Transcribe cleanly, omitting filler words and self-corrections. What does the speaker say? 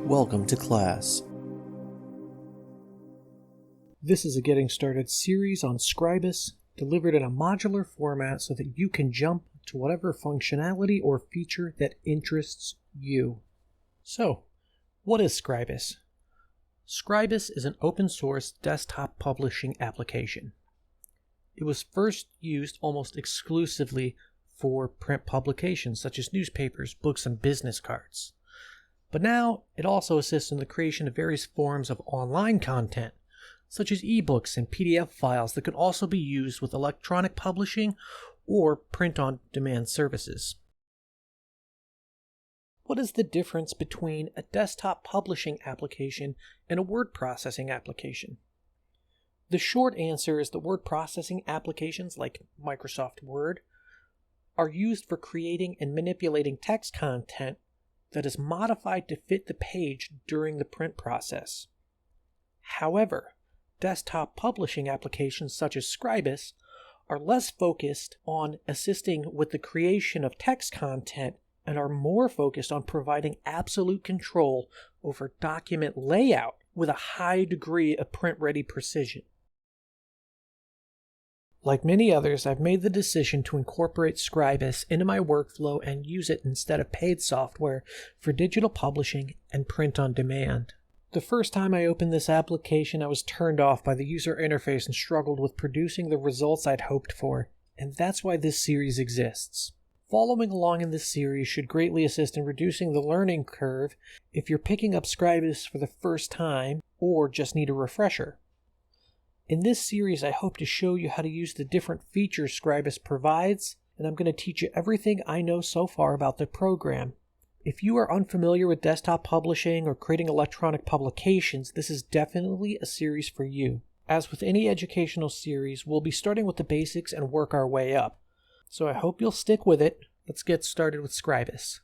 Welcome to class. This is a Getting Started series on Scribus, delivered in a modular format so that you can jump to whatever functionality or feature that interests you. So, what is Scribus? Scribus is an open source desktop publishing application. It was first used almost exclusively for print publications such as newspapers, books, and business cards. But now it also assists in the creation of various forms of online content, such as ebooks and PDF files that can also be used with electronic publishing or print-on-demand services. What is the difference between a desktop publishing application and a word processing application? The short answer is that word processing applications like Microsoft Word are used for creating and manipulating text content that is modified to fit the page during the print process. However, desktop publishing applications such as Scribus are less focused on assisting with the creation of text content and are more focused on providing absolute control over document layout with a high degree of print-ready precision. Like many others, I've made the decision to incorporate Scribus into my workflow and use it instead of paid software for digital publishing and print on demand. The first time I opened this application, I was turned off by the user interface and struggled with producing the results I'd hoped for, and that's why this series exists. Following along in this series should greatly assist in reducing the learning curve if you're picking up Scribus for the first time or just need a refresher. In this series, I hope to show you how to use the different features Scribus provides, and I'm going to teach you everything I know so far about the program. If you are unfamiliar with desktop publishing or creating electronic publications, this is definitely a series for you. As with any educational series, we'll be starting with the basics and work our way up. So I hope you'll stick with it. Let's get started with Scribus.